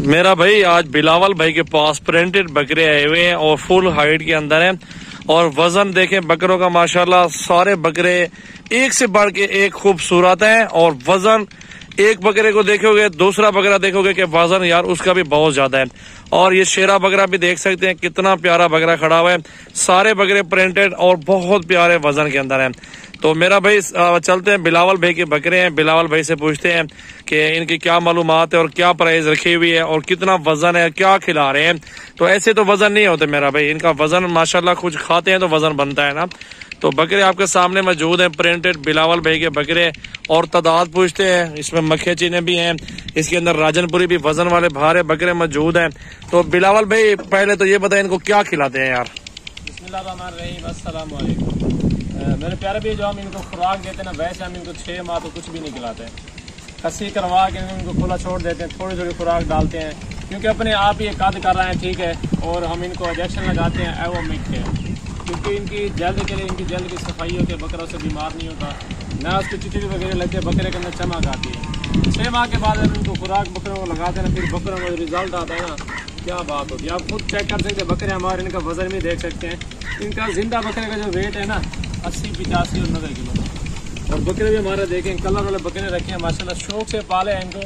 मेरा भाई आज बिलावल भाई के पास प्रिंटेड बकरे आए हुए हैं और फुल हाइट के अंदर हैं और वजन देखें बकरों का माशाल्लाह सारे बकरे एक से बढ़ के एक खूबसूरत हैं और वजन एक बकरे को देखोगे दूसरा बकरा देखोगे कि वजन यार उसका भी बहुत ज्यादा है। और ये शेरा बकरा भी देख सकते हैं कितना प्यारा बकरा खड़ा हुआ है, सारे बकरे प्रिंटेड और बहुत प्यारे वजन के अंदर हैं। तो मेरा भाई चलते हैं बिलावल भाई के बकरे हैं, बिलावल भाई से पूछते हैं कि इनकी क्या मालूमात है और क्या प्राइस रखी हुई है और कितना वजन है, क्या खिला रहे हैं। तो ऐसे तो वजन नहीं होते मेरा भाई, इनका वजन माशाल्लाह कुछ खाते हैं तो वजन बनता है ना। तो बकरे आपके सामने मौजूद हैं प्रिंटेड बिलावल भाई के बकरे और तादाद पूछते हैं, इसमें मक्खे चीने भी हैं, इसके अंदर राजनपुरी भी वजन वाले भारे बकरे मौजूद हैं। तो बिलावल भाई पहले तो ये बताएं इनको क्या खिलाते हैं यार। मेरे प्यारे भी जो हम इनको खुराक देते हैं ना, वैसे हम इनको 6 माह तो कुछ भी नहीं खिलाते हैं। खस्सी करवा के इनको खुला छोड़ देते हैं, थोड़ी थोड़ी खुराक डालते हैं क्योंकि अपने आप ही कद कर रहे हैं, ठीक है। और हम इनको इंजेक्शन लगाते हैं एवोमिक के, क्योंकि इनकी जल्द के लिए इनकी जल्द की सफाई होती है, बकरा से बीमार नहीं होता ना, उसकी चिचड़ी वगैरह लगती है, बकरे के अंदर चमक आती है। 6 माह के बाद हम इनको खुराक बकरों को लगाते हैं ना, फिर बकरों का रिजल्ट आता है ना, क्या बात होती है। आप खुद चेक कर सकते हैं बकरे हमारे, इनका वजन भी देख सकते हैं। इनका जिंदा बकरे का जो वेट है ना 80, 85 और 90 किलो। और बकरे भी हमारे देखें कलर वाले बकरे रखे हैं माशाल्लाह, शौक से पाले हैं इनको।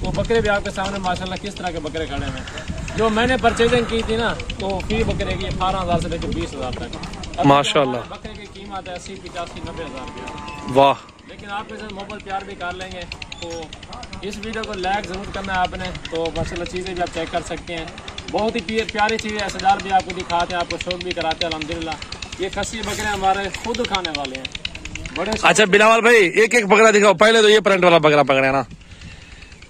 वो बकरे भी आपके सामने माशाल्लाह किस तरह के बकरे खड़े हैं। जो मैंने परचेजिंग की थी ना तो फी बकरे की 18,000 से लेकर 20,000 तक माशाल्लाह। बकरे की कीमत है 80, 85, 90,000 रुपया। वाह। लेकिन आप मेरे साथ मोबाइल प्यार भी कर लेंगे तो इस वीडियो को लाइक जरूर करना है आपने। तो माशाल्लाह चीज़ें भी आप चेक कर सकते हैं, बहुत ही प्यारी चीज़ें है। सजार भी आपको दिखाते हैं, आपको शौक भी कराते हैं अल्हम्दुलिल्लाह। ये खस्सी बकरे हमारे खुद खाने वाले हैं बड़े। अच्छा बिलावल भाई एक एक बकरा दिखाओ, पहले तो ये प्रिंट वाला बकरा पकड़े ना,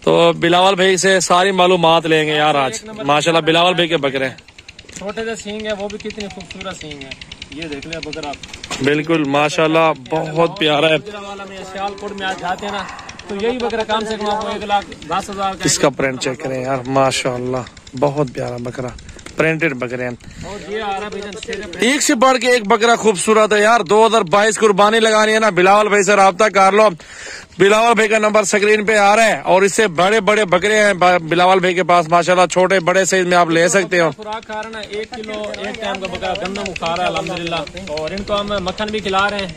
तो बिलावल भाई से सारी मालूमात लेंगे यार आज। माशाल्लाह बिलावल भाई के बकरे छोटे से सींग है, वो भी कितनी खूबसूरत सींग है, ये देख ले बकरा बिल्कुल माशाल्लाह बहुत प्यारा है। सियालकोट में आज जाते हैं ना तो यही बकरा कम से कम आपको 1,10,000 इसका प्रिंट चेक करें यार, माशाल्लाह बहुत प्यारा बकरा, प्रिंटेड बकरे हैं। और ये आ रहा एक से बढ़ के एक बकरा खूबसूरत है यार। 2022 कुर्बानी लगानी है ना, बिलावल भाई से रब्ता कर लो। बिलावल भाई का नंबर स्क्रीन पे आ रहा है और इससे बड़े बड़े बकरे हैं बिलावल भाई के पास माशाल्लाह, छोटे बड़े साइज में आप ले सकते हो। खुराक खा रहे हैं 1 किलो एक टाइम का बकरा गंदम खा रहा है अल्हम्दुलिल्लाह। और इनको हम मक्खन भी खिला रहे हैं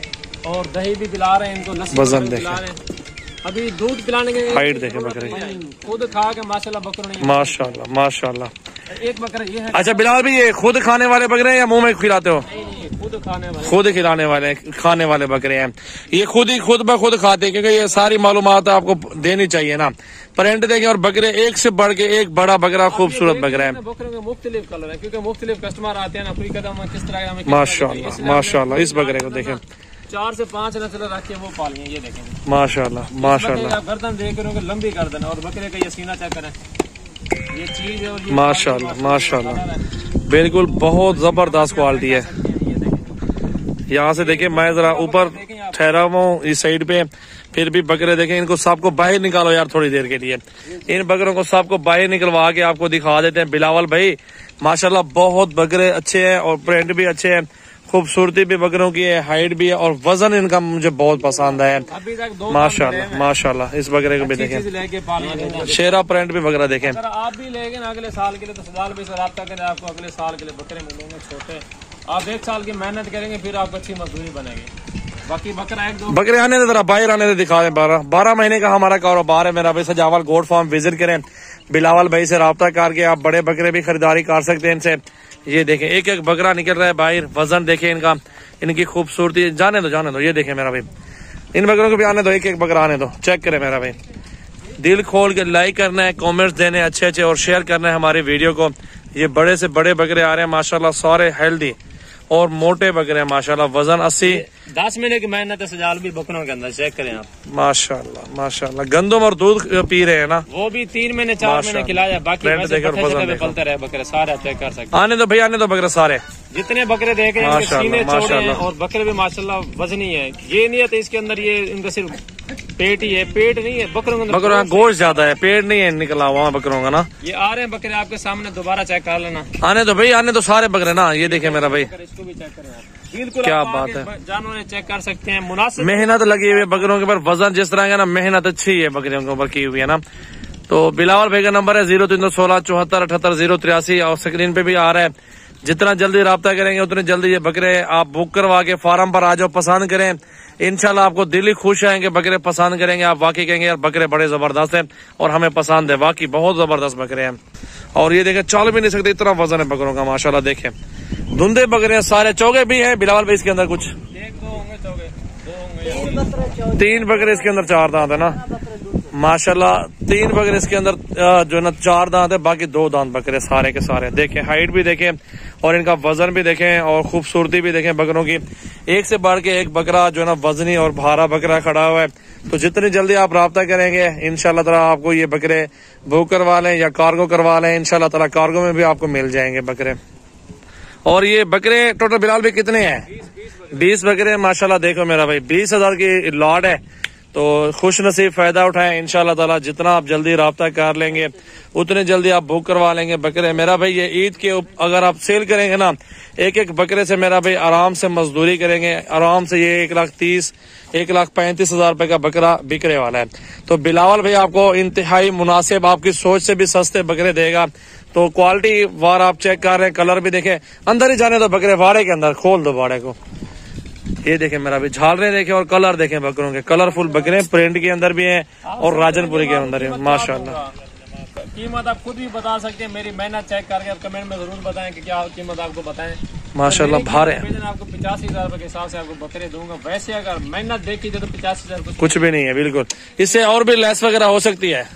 और दही भी पिला रहे हैं, इनको लस्सी वजन भी पिला रहे हैं। अभी दूध पिलाने के हाइट देखे बकरे खुद खा के माशाल्लाह बकरों ने माशाल्लाह माशाल्लाह। एक बकरा ये है। अच्छा बिलावल भाई ये खुद खाने वाले बकरे हैं या मुंह में खिलाते हो? खुद खाने वाले, खुद खिलाने वाले खाने वाले बकरे हैं। ये खुद ब खुद खाते हैं क्योंकि ये सारी मालूमात आपको देनी चाहिए ना। प्रिंट देखें और बकरे एक से बढ़ के एक बड़ा बकरा खूबसूरत बकरा है। बकरों के मुख्तलिफ कलर है क्योंकि मुख्तलिफ कस्टमर आते हैं ना, कोई कदम किस तरह माशाल्लाह माशाल्लाह। इस बकरे को देखें 4 से 5 नस्ल रखी है वो पालियां, ये देखें माशाल्लाह माशाल्लाह। गर्दन देख रहे हो लंबी गर्दन और बकरे का ये सीना चेक करें, ये चीज है और ये माशाल्लाह माशाल्लाह बिल्कुल बहुत जबरदस्त क्वालिटी है। यहाँ से देखें मैं जरा ऊपर ठहरा हुआ हूँ इस साइड पे, फिर भी बकरे देखें। इनको सबको बाहर निकालो यार थोड़ी देर के लिए, इन बकरों को सबको बाहर निकलवा के आपको दिखा देते हैं। बिलावल भाई माशाल्लाह बहुत बकरे अच्छे हैं और प्रिंट भी अच्छे हैं, खूबसूरती भी बकरों की है, हाइट भी है और वजन इनका मुझे बहुत पसंद है माशाल्लाह माशाल्लाह। इस बकरे को भी देखें, शेरा प्रिंट भी बकरा देखें। अगर आप भी लेंगे ना अगले साल के लिए तो सदाल भी से रब्ता करें, आपको अगले साल के लिए बकरे मिलेंगे छोटे। आप 1 साल की मेहनत करेंगे फिर आपको अच्छी मजदूरी बनेगी। बाकी बकरा 1-2 बकरे आने दे जरा बाहर आने दे दिखा दें। 12 महीने का हमारा कारोबार है मेरा भाई। सजावल गोट फार्म विजिट करें, बिलावल भाई से रब्ता करके आप बड़े बकरे भी खरीदारी कर सकते हैं इनसे। ये देखें एक एक बकरा निकल रहा है बाहर, वजन देखें इनका, इनकी खूबसूरती। जाने दो ये देखें मेरा भाई, इन बकरों को भी आने दो, एक एक बकरा आने दो, चेक करें मेरा भाई। दिल खोल के लाइक करना है, कमेंट्स देने अच्छे और शेयर करना है हमारी वीडियो को। ये बड़े से बड़े बकरे आ रहे हैं माशाल्लाह, सारे हेल्दी और मोटे बकरे हैं माशाल्लाह। वजन 10 महीने की मेहनत है सजाल भी बकरों के अंदर, चेक करें आप माशाल्लाह माशाल्लाह। गंदम और दूध पी रहे हैं ना, वो भी 3 महीने 4 महीने खिलाया। बाकी पलते रहे बकरे सारे चेक कर सकते। आने दो भाई आने दो बकरे सारे, जितने बकरे देखे हैं सीने चौड़े हैं और बकरे भी माशाल्लाह वजनी है। ये नहीं है इसके अंदर ये इनका सिर्फ पेट ही है, पेट नहीं है बकरों के अंदर, बकरों का गोश्त ज्यादा है, पेट नहीं है निकला हुआ बकरों का ना। ये आ रहे हैं बकरे आपके सामने, दोबारा चेक कर लेना। आने दो भाई आने दो सारे बकरे ना, ये देखे मेरा भाई, इसको भी चेक करें आप। बिल्कुल क्या बात है, जानवर चेक कर सकते हैं, मुनासिब मेहनत लगी हुई है बकरों के ऊपर। वजन जिस तरह का ना, मेहनत अच्छी है बकरियों के ऊपर की हुई है ना। तो बिलावल भाई का नंबर है 0316 और स्क्रीन पे भी आ रहा है। जितना जल्दी राब्ता करेंगे उतनी जल्दी ये बकरे आप बुक करवा के फार्म पर आ जाओ, पसंद करें। इंशाल्लाह आपको दिल ही खुश आएंगे, बकरे पसंद करेंगे आप, वाकई कहेंगे यार बकरे बड़े जबरदस्त हैं और हमें पसंद है, वाकई बहुत जबरदस्त बकरे हैं। और ये देखें चल भी नहीं सकते, इतना वजन है बकरों का माशाल्लाह। देखें धुंधे बकरे हैं सारे, चौगे भी हैं बिलावल भाई इसके अंदर कुछ 3 बकरे इसके अंदर 4 दांत है ना माशाल्लाह। 3 बकरे इसके अंदर जो है ना 4 दांत है, बाकी 2 दांत बकरे सारे के सारे। देखें हाइट भी देखें और इनका वजन भी देखें और खूबसूरती भी देखें बकरों की। एक से बढ़ के एक बकरा जो है ना वजनी और भारा बकरा खड़ा हुआ है। तो जितनी जल्दी आप राब्ता करेंगे इंशाल्लाह ताला आपको ये बकरे बुक करवा लें या कार्गो करवा लें, इंशाल्लाह ताला कार्गो में भी आपको मिल जाएंगे बकरे। और ये बकरे टोटल बिलाल भी कितने हैं? 20 बकरे माशाल्लाह। देखो मेरा भाई 20,000 की लॉट है, तो खुश नसीब फायदा उठाएं इंशाल्लाह ताला। जितना आप जल्दी राब्ता कर लेंगे उतने जल्दी आप बुक करवा लेंगे बकरे। मेरा भाई ये ईद के अगर आप सेल करेंगे ना एक बकरे से मेरा भाई आराम से मजदूरी करेंगे, आराम से ये 1,30,000 1,35,000 रुपए का बकरा बिकने वाला है। तो बिलावल भाई आपको इंतहाई मुनासिब, आपकी सोच से भी सस्ते बकरे देगा। तो क्वालिटी वार आप चेक कर रहे हैं, कलर भी देखें, अंदर ही जाने दो बकरे, वाड़े के अंदर खोल दो वाड़े को। ये देखें मेरा भी झालरे देखें और कलर देखें बकरों के, कलरफुल बकरे प्रिंट के अंदर भी हैं और राजनपुरी के अंदर है माशाल्लाह। कीमत आप खुद भी बता सकते हैं, मेरी मेहनत चेक करके आप कमेंट में जरूर बताएं कि क्या कीमत आपको बताएं माशाल्लाह। भारे आपको 85,000 रुपए के हिसाब से आपको बकरे दूंगा। वैसे अगर मेहनत देखी जाए तो 85,000 कुछ भी नहीं है बिल्कुल। इससे और भी लेस वगैरह हो सकती है,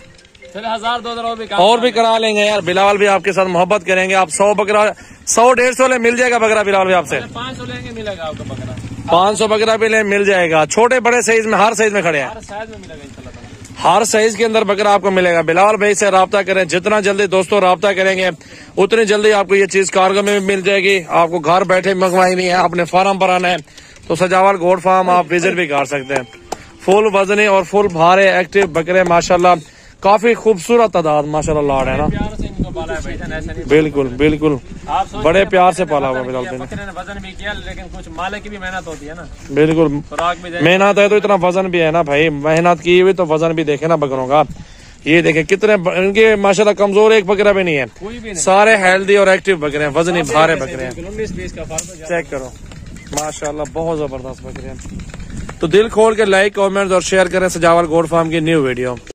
1,000-2,000 और भी करा लेंगे यार। बिलावल भी आपके साथ मोहब्बत करेंगे। आप 100 बकरा 100-150 मिल जाएगा बकरा बिलावल भी आपसे। 500 लेंगे मिलेगा आपको बकरा, 500 बकरा भी मिल जाएगा। छोटे बड़े साइज में, हर साइज में खड़े हैं, हर साइज में मिलेगा इंशाल्लाह। हर साइज के अंदर बकरा आपको मिलेगा। बिलावल भाई से राब्ता करें, जितना जल्दी दोस्तों राब्ता करेंगे उतनी जल्दी आपको ये चीज कार्गो में भी मिल जाएगी। आपको घर बैठे मंगवाई नहीं है, आपने फार्म पर आना है तो सजावल गोट फार्म आप विजिट भी कर सकते हैं। फुल वजनी और फुल भारे एक्टिव बकरे माशाल्लाह, काफी खूबसूरत तादाद माशाल्लाह लॉट है ना। बिल्कुल बिल्कुल बड़े प्यार से पाला हुआ बिलाल भाई ने। वजन भी किया लेकिन कुछ मालिक की भी मेहनत होती है ना। बिल्कुल मेहनत है तो इतना वजन भी है ना भाई, मेहनत की हुई तो वजन भी देखे ना बकरों का। ये देखे कितने इनके माशाल्लाह, कमजोर एक बकरा भी नहीं है, सारे हेल्दी और एक्टिव बकरे हैं, वजनी भारे बकरे हैं। चेक करो माशाल्लाह, बहुत जबरदस्त बकरे हैं। तो दिल खोल के लाइक कमेंट और शेयर करें सजावल गोट फार्म की न्यू वीडियो।